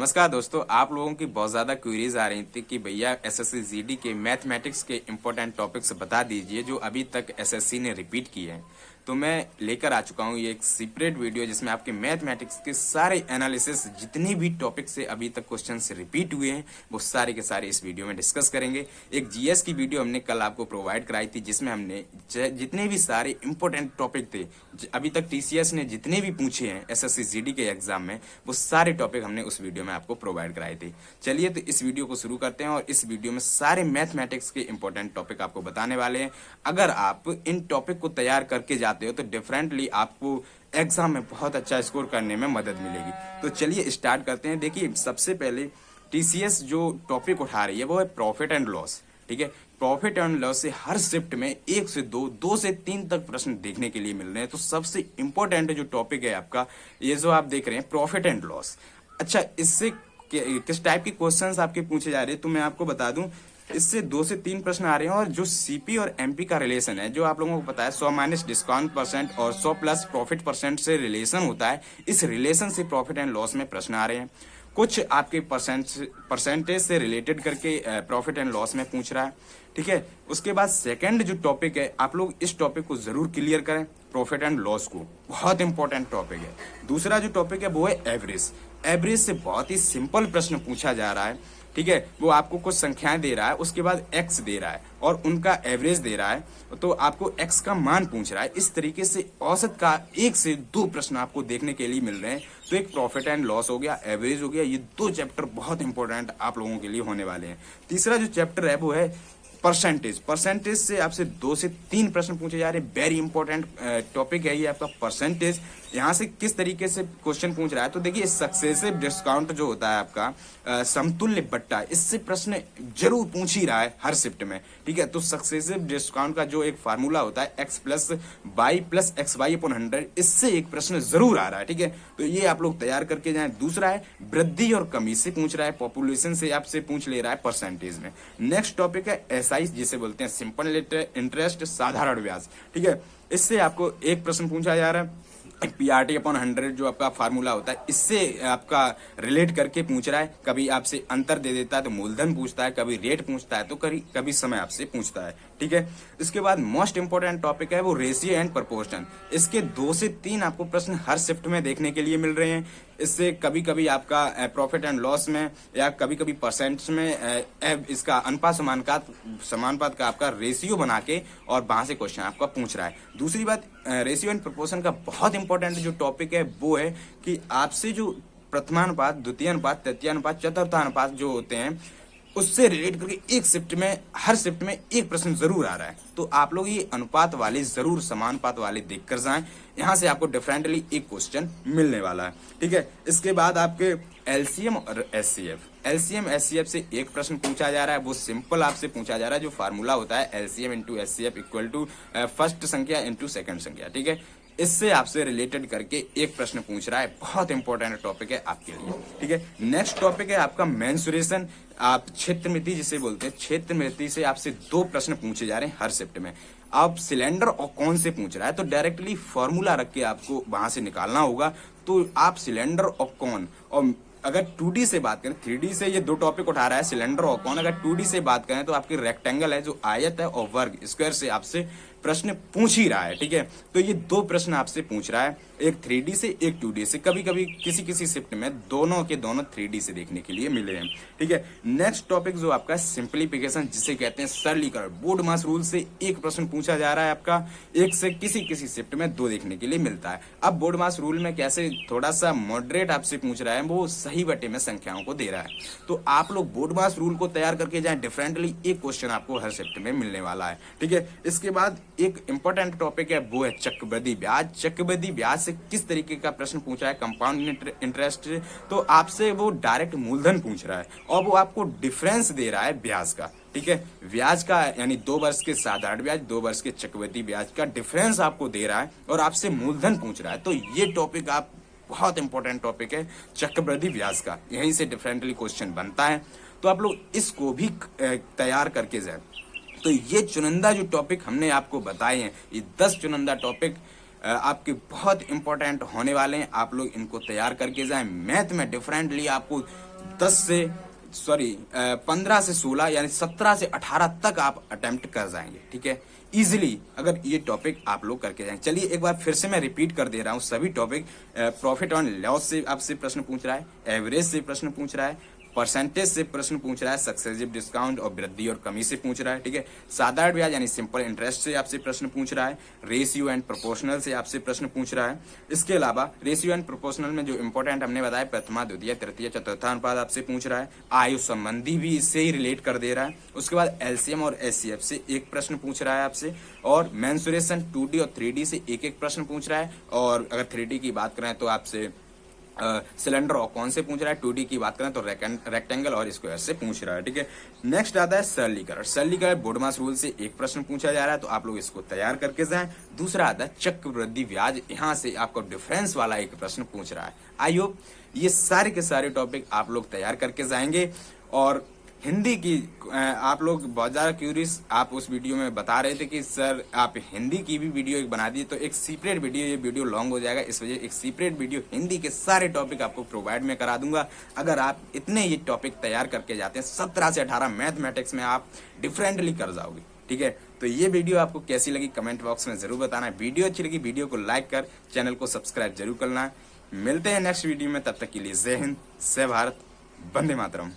नमस्कार दोस्तों, आप लोगों की बहुत ज़्यादा क्वेरीज आ रही थी कि भैया एसएससी जीडी के मैथमेटिक्स के इम्पोर्टेंट टॉपिक्स बता दीजिए जो अभी तक एसएससी ने रिपीट किए हैं। तो मैं लेकर आ चुका हूँ ये एक सेपरेट वीडियो जिसमें आपके मैथमेटिक्स के सारे एनालिसिस जितनी भी टॉपिक से अभी तक क्वेश्चन से रिपीट हुए हैं वो सारे के सारे इस वीडियो में डिस्कस करेंगे। एक जीएस की वीडियो हमने कल आपको प्रोवाइड कराई थी जिसमें हमने जितने भी सारे इंपॉर्टेंट टॉपिक थे अभी तक टीसीएस ने जितने भी पूछे हैं एसएससी जीडी के एग्जाम में वो सारे टॉपिक हमने उस वीडियो में आपको प्रोवाइड कराए थे। चलिए तो इस वीडियो को शुरू करते हैं और इस वीडियो में सारे मैथमेटिक्स के इंपॉर्टेंट टॉपिक आपको बताने वाले हैं। अगर आप इन टॉपिक को तैयार करके जाते हो तो डिफरेंटली आपको एग्जाम में बहुत अच्छा स्कोर करने में मदद मिलेगी। तो चलिए स्टार्ट करते हैं। देखिए, सबसे पहले टीसीएस जो टॉपिक उठा रही है वो है प्रॉफिट एंड लॉस। ठीक है, प्रॉफिट एंड लॉस से हर शिफ्ट में 1 से 2, 2 से 3 तक प्रश्न देखने के लिए मिल रहे हैं। तो सबसे इंपॉर्टेंट जो टॉपिक है आपका ये जो आप देख रहे हैं प्रॉफिट एंड लॉस। अच्छा, इससे किस टाइप के क्वेश्चंस आपके पूछे जा रहे हैं तो मैं आपको बता दूं, इससे 2 से 3 प्रश्न आ रहे हैं और जो सीपी और एमपी का रिलेशन है जो आप लोगों को पता है 100 माइनस डिस्काउंट परसेंट और 100 प्लस प्रॉफिट परसेंट से रिलेशन होता है। इस रिलेशन से प्रॉफिट एंड लॉस में प्रश्न आ रहे हैं। कुछ आपके परसेंटेज से रिलेटेड करके प्रॉफिट एंड लॉस में पूछ रहा है। ठीक है, उसके बाद सेकंड जो टॉपिक है आप लोग इस टॉपिक को जरूर क्लियर करें, प्रॉफिट एंड लॉस को, बहुत इंपॉर्टेंट टॉपिक है। दूसरा जो टॉपिक है वो है एवरेज। एवरेज से बहुत ही सिंपल प्रश्न पूछा जा रहा है। ठीक है, वो आपको कुछ संख्याएं दे रहा है, उसके बाद एक्स दे रहा है और उनका एवरेज दे रहा है, तो आपको एक्स का मान पूछ रहा है। इस तरीके से औसत का 1 से 2 प्रश्न आपको देखने के लिए मिल रहे हैं। तो एक प्रॉफिट एंड लॉस हो गया, एवरेज हो गया, ये 2 चैप्टर बहुत इंपॉर्टेंट आप लोगों के लिए होने वाले हैं। तीसरा जो चैप्टर है वो है परसेंटेज। परसेंटेज से आपसे 2 से 3 प्रश्न पूछे जा रहे हैं। वेरी इंपॉर्टेंट टॉपिक है ये आपका परसेंटेज। यहाँ से किस तरीके से क्वेश्चन पूछ रहा है तो देखिए, सक्सेसिव डिस्काउंट जो होता है आपका समतुल्य बट्टा, इससे प्रश्न जरूर पूछ ही रहा है हर शिफ्ट में। ठीक है, तो सक्सेसिव डिस्काउंट का जो एक फार्मूला होता है x plus Y plus X Y upon 100, इससे एक प्रश्न जरूर आ रहा है। ठीक है, तो ये आप लोग तैयार करके जाएं। दूसरा है वृद्धि और कमी से पूछ रहा है, पॉपुलेशन से आपसे पूछ ले रहा है परसेंटेज में। नेक्स्ट टॉपिक है एसआई जिसे बोलते हैं सिंपल इंटरेस्ट, साधारण ब्याज। ठीक है, इससे आपको एक प्रश्न पूछा जा रहा है, पीआरटी अपॉन 100 जो आपका फार्मूला होता है इससे आपका रिलेट करके पूछ रहा है। कभी आपसे अंतर दे देता है तो मूलधन पूछता है, कभी रेट पूछता है तो कभी समय आपसे पूछता है। ठीक है, इसके बाद मोस्ट इंपोर्टेंट टॉपिक है वो रेशियो एंड प्रोपोर्शन। इसके 2 से 3 आपको प्रश्न हर शिफ्ट में देखने के लिए मिल रहे हैं। इससे कभी कभी आपका प्रॉफिट एंड लॉस में या कभी कभी परसेंट में इसका अनुपात समानुपात का आपका रेशियो बना के और वहां से क्वेश्चन आपका पूछ रहा है। दूसरी बात, रेशियो एंड प्रोपोर्शन का बहुत इंपॉर्टेंट जो टॉपिक है वो है कि आपसे जो प्रथमानुपात, द्वितीयानुपात, तृतीयानुपात, चतुर्थानुपात जो होते हैं उससे रिलेट करके एक शिफ्ट में, हर शिफ्ट में एक प्रश्न जरूर आ रहा है। तो आप लोग ये अनुपात वाले जरूर, समानुपात वाले देख कर जाएं, यहाँ से आपको डिफरेंटली एक क्वेश्चन मिलने वाला है। ठीक है, इसके बाद आपके एलसीएम और एचसीएफ। एलसीएम एचसीएफ से एक प्रश्न पूछा जा रहा है, वो सिंपल आपसे पूछा जा रहा है। जो फार्मूला होता है LCM into HCF equal to first संख्या इंटू सेकंड संख्या। ठीक है, इससे आपसे रिलेटेड करके एक प्रश्न पूछ रहा है, बहुत इंपॉर्टेंट टॉपिक है आपके लिए। ठीक है, नेक्स्ट टॉपिक है आपका मेंसुरेशन, आप क्षेत्रमिति जिसे बोलते हैं। क्षेत्रमिति से आपसे 2 प्रश्न पूछे जा रहे हैं हर शिफ्ट में। आप सिलेंडर और कौन से पूछ रहा है तो डायरेक्टली फॉर्मूला रख के आपको वहां से निकालना होगा। तो आप सिलेंडर और कौन, और अगर 2D से बात करें, 3D से ये 2 टॉपिक उठा रहा है सिलेंडर और कौन। अगर 2D से बात करें तो आपकी रेक्टेंगल है जो आयत है और वर्ग स्क्वायर से आपसे प्रश्न पूछ ही रहा है। ठीक है, तो ये 2 प्रश्न आपसे पूछ रहा है, एक 3D से एक 2D से। कभी कभी किसी किसी शिफ्ट में दोनों के दोनों 3D से देखने के लिए मिले हैं। ठीक है, नेक्स्ट टॉपिक जो आपका सिंप्लीफिकेशन जिसे कहते हैं सरलीकरण। बोर्ड मास रूल से एक प्रश्न पूछा जा रहा है आपका, एक से किसी किसी शिफ्ट में 2 देखने के लिए मिलता है। अब बोर्ड मास रूल में कैसे थोड़ा सा मॉडरेट आपसे पूछ रहा है, वो सही बटे में संख्याओं को दे रहा है। तो आप लोग बोर्ड मास रूल को तैयार करके जाए, डिफरेंटली एक क्वेश्चन आपको हर शिफ्ट में मिलने वाला है। ठीक है, इसके बाद एक इंपॉर्टेंट टॉपिक है वो है चक्रवृद्धि ब्याज। चक्रवृद्धि ब्याज से किस तरीके का प्रश्न पूछा है, कंपाउंड इंटरेस्ट। तो आपसे वो डायरेक्ट मूलधन पूछ रहा है और वो आपको डिफरेंस दे रहा है ब्याज का। ठीक है, ब्याज का यानी 2 वर्ष के साधारण ब्याज, 2 वर्ष के चक्रवृद्धि ब्याज का डिफरेंस आपको दे रहा है और आपसे मूलधन पूछ रहा है। तो ये टॉपिक आप बहुत इंपॉर्टेंट टॉपिक है चक्रवृद्धि ब्याज का, यहीं से डिफरेंटली क्वेश्चन बनता है। तो आप लोग इसको भी तैयार करके जाए। तो ये चुनिंदा जो टॉपिक हमने आपको बताए हैं, ये 10 चुनिंदा टॉपिक आपके बहुत इंपॉर्टेंट होने वाले हैं। आप लोग इनको तैयार करके जाएं। मैथ में डिफरेंटली आपको 15 से 16 यानी 17 से 18 तक आप अटेम्प्ट कर जाएंगे, ठीक है, इजिली, अगर ये टॉपिक आप लोग करके जाएंगे। चलिए एक बार फिर से मैं रिपीट कर दे रहा हूँ सभी टॉपिक। प्रॉफिट ऑन लॉस से आपसे प्रश्न पूछ रहा है, एवरेज से प्रश्न पूछ रहा है, परसेंटेज से प्रश्न पूछ रहा है, सक्सेसिव डिस्काउंट और वृद्धि और कमी से पूछ रहा है, ठीक है, साधारण ब्याज यानी सिंपल इंटरेस्ट से आपसे प्रश्न पूछ रहा है, रेशियो एंड प्रोपोर्शनल से आपसे प्रश्न पूछ रहा है। इसके अलावा रेशियो एंड प्रोपोर्शनल में जो इंपॉर्टेंट हमने बताया, प्रथमा, द्वितीय, तृतीय, चतुर्था अनुपात आपसे पूछ रहा है, आयु संबंधी भी इससे ही रिलेट कर दे रहा है। उसके बाद एलसीएम और एचसीएफ से एक प्रश्न पूछ रहा है आपसे, और मेंसुरेशन 2D और 3D से एक एक प्रश्न पूछ रहा है। और अगर 3D की बात करें तो आपसे सिलेंडर और कौन से पूछ रहा है, 2D की बात करें तो रेक्टेंगल और स्क्वायर से पूछ रहा है, ठीक है। नेक्स्ट आता है सरलीकरण। सरलीकरण बोडमास रूल से एक प्रश्न पूछा जा रहा है, तो आप लोग इसको तैयार करके जाएं। दूसरा आता है चक्रवृद्धि ब्याज, यहाँ से आपको डिफरेंस वाला एक प्रश्न पूछ रहा है। आई होप ये सारे के सारे टॉपिक आप लोग तैयार करके जाएंगे। और हिंदी की आप लोग बहुत ज्यादा क्यूरियस, आप उस वीडियो में बता रहे थे कि सर आप हिंदी की भी वीडियो एक बना दी, तो एक सेपरेट वीडियो, ये वीडियो लॉन्ग हो जाएगा, इस वजह एक सेपरेट वीडियो हिंदी के सारे टॉपिक आपको प्रोवाइड में करा दूंगा। अगर आप इतने ये टॉपिक तैयार करके जाते हैं, 17 से 18 मैथमेटिक्स में आप डिफरेंटली कर जाओगे, ठीक है। तो ये वीडियो आपको कैसी लगी कमेंट बॉक्स में जरूर बताना। वीडियो अच्छी लगी वीडियो को लाइक कर चैनल को सब्सक्राइब जरूर करना। मिलते हैं नेक्स्ट वीडियो में, तब तक के लिए जय हिंद, जय भारत, वंदे मातरम।